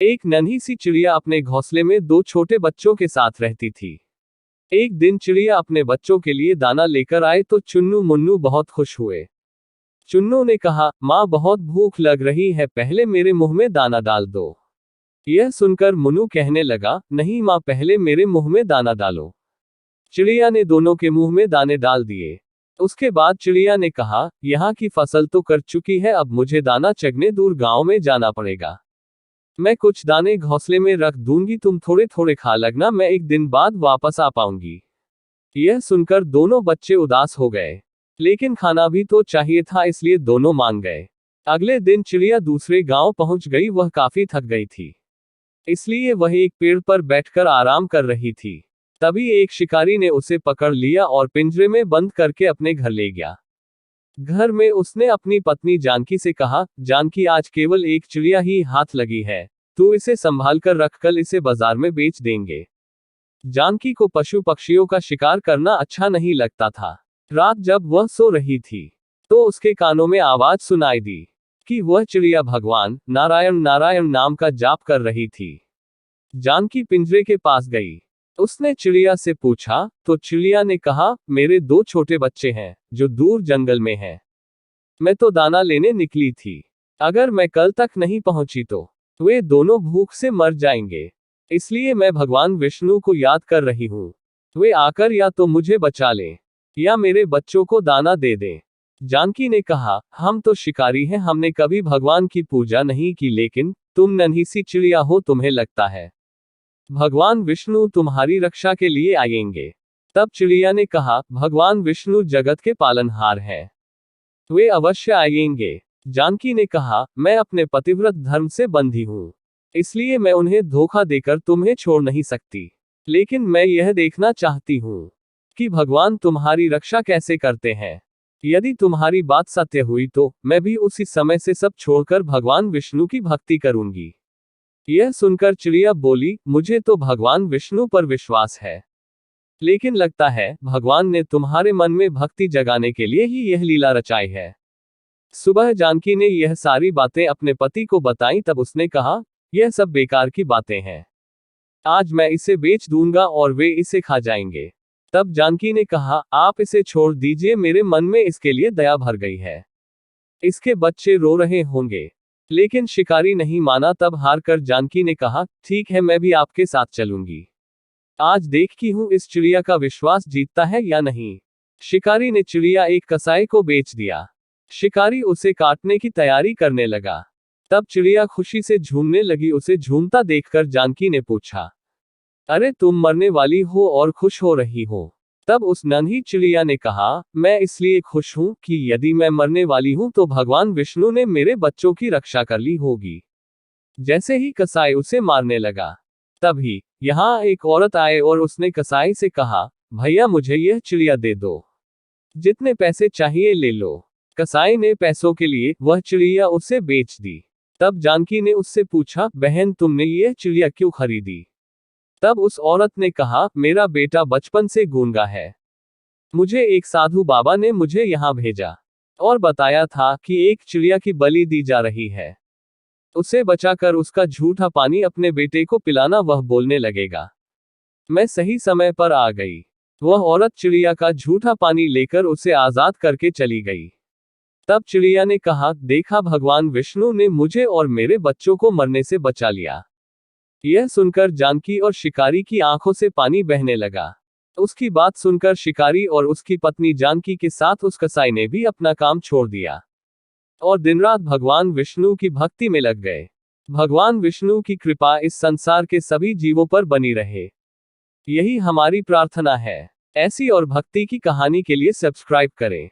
एक नन्ही सी चिड़िया अपने घोंसले में दो छोटे बच्चों के साथ रहती थी। एक दिन चिड़िया अपने बच्चों के लिए दाना लेकर आए तो चुन्नू मुन्नू बहुत खुश हुए। चुन्नू ने कहा, माँ बहुत भूख लग रही है, पहले मेरे मुंह में दाना डाल दो। यह सुनकर मुन्नू कहने लगा, नहीं माँ, पहले मेरे मुंह में दाना डालो। चिड़िया ने दोनों के मुंह में दाने डाल दिए। उसके बाद चिड़िया ने कहा, यहाँ की फसल तो कट चुकी है, अब मुझे दाना चगने दूर गांव में जाना पड़ेगा। मैं कुछ दाने घोंसले में रख दूंगी, तुम थोड़े थोड़े खा लगना, मैं एक दिन बाद वापस आ पाऊंगी। यह सुनकर दोनों बच्चे उदास हो गए, लेकिन खाना भी तो चाहिए था, इसलिए दोनों मान गए। अगले दिन चिड़िया दूसरे गांव पहुंच गई। वह काफी थक गई थी, इसलिए वह एक पेड़ पर बैठकर आराम कर रही थी। तभी एक शिकारी ने उसे पकड़ लिया और पिंजरे में बंद करके अपने घर ले गया। घर में उसने अपनी पत्नी जानकी से कहा, जानकी, आज केवल एक चिड़िया ही हाथ लगी है, तू इसे संभाल कर रख, कल इसे बाजार में बेच देंगे। जानकी को पशु पक्षियों का शिकार करना अच्छा नहीं लगता था। रात जब वह सो रही थी तो उसके कानों में आवाज सुनाई दी कि वह चिड़िया भगवान नारायण नारायण नाम का जाप कर रही थी। जानकी पिंजरे के पास गई। उसने चिड़िया से पूछा तो चिड़िया ने कहा, मेरे दो छोटे बच्चे हैं जो दूर जंगल में हैं। मैं तो दाना लेने निकली थी, अगर मैं कल तक नहीं पहुंची तो वे दोनों भूख से मर जाएंगे, इसलिए मैं भगवान विष्णु को याद कर रही हूँ। वे आकर या तो मुझे बचा लें या मेरे बच्चों को दाना दे दें। जानकी ने कहा, हम तो शिकारी हैं, हमने कभी भगवान की पूजा नहीं की, लेकिन तुम नन्ही सी चिड़िया हो, तुम्हें लगता है भगवान विष्णु तुम्हारी रक्षा के लिए आएंगे। तब चिड़िया ने कहा, भगवान विष्णु जगत के पालनहार हैं, वे अवश्य आएंगे। जानकी ने कहा, मैं अपने पतिव्रत धर्म से बंधी हूँ, इसलिए मैं उन्हें धोखा देकर तुम्हें छोड़ नहीं सकती, लेकिन मैं यह देखना चाहती हूँ कि भगवान तुम्हारी रक्षा कैसे करते हैं। यदि तुम्हारी बात सत्य हुई तो मैं भी उसी समय से सब छोड़कर भगवान विष्णु की भक्ति करूंगी। यह सुनकर चिड़िया बोली, मुझे तो भगवान विष्णु पर विश्वास है, लेकिन लगता है भगवान ने तुम्हारे मन में भक्ति जगाने के लिए ही यह लीला रचाई है। सुबह जानकी ने यह सारी बातें अपने पति को बताईं, तब उसने कहा, यह सब बेकार की बातें हैं, आज मैं इसे बेच दूंगा और वे इसे खा जाएंगे। तब जानकी ने कहा, आप इसे छोड़ दीजिए, मेरे मन में इसके लिए दया भर गई है, इसके बच्चे रो रहे होंगे। लेकिन शिकारी नहीं माना। तब हार कर जानकी ने कहा, ठीक है, मैं भी आपके साथ चलूंगी, आज देखती हूं इस चिड़िया का विश्वास जीतता है या नहीं। शिकारी ने चिड़िया एक कसाई को बेच दिया। शिकारी उसे काटने की तैयारी करने लगा। तब चिड़िया खुशी से झूमने लगी। उसे झूमता देखकर जानकी ने पूछा, अरे तुम मरने वाली हो और खुश हो रही हो। तब उस नन्ही चिड़िया ने कहा, मैं इसलिए खुश हूं कि यदि मैं मरने वाली हूं तो भगवान विष्णु ने मेरे बच्चों की रक्षा कर ली होगी। जैसे ही कसाई उसे मारने लगा, तभी यहाँ एक औरत आए और उसने कसाई से कहा, भैया मुझे यह चिड़िया दे दो, जितने पैसे चाहिए ले लो। कसाई ने पैसों के लिए वह चिड़िया उसे बेच दी। तब जानकी ने उससे पूछा, बहन तुमने यह चिड़िया क्यों खरीदी? तब उस औरत ने कहा, मेरा बेटा बचपन से गूंगा है, मुझे एक साधु बाबा ने मुझे यहाँ भेजा और बताया था कि एक चिड़िया की बलि दी जा रही है, उसे बचाकर उसका झूठा पानी अपने बेटे को पिलाना, वह बोलने लगेगा। मैं सही समय पर आ गई। वह औरत चिड़िया का झूठा पानी लेकर उसे आजाद करके चली गई। तब चिड़िया ने कहा, देखा, भगवान विष्णु ने मुझे और मेरे बच्चों को मरने से बचा लिया। यह सुनकर जानकी और शिकारी की आंखों से पानी बहने लगा। उसकी बात सुनकर शिकारी और उसकी पत्नी जानकी के साथ उस कसाई ने भी अपना काम छोड़ दिया और दिन रात भगवान विष्णु की भक्ति में लग गए। भगवान विष्णु की कृपा इस संसार के सभी जीवों पर बनी रहे, यही हमारी प्रार्थना है। ऐसी और भक्ति की कहानी के लिए सब्सक्राइब करें।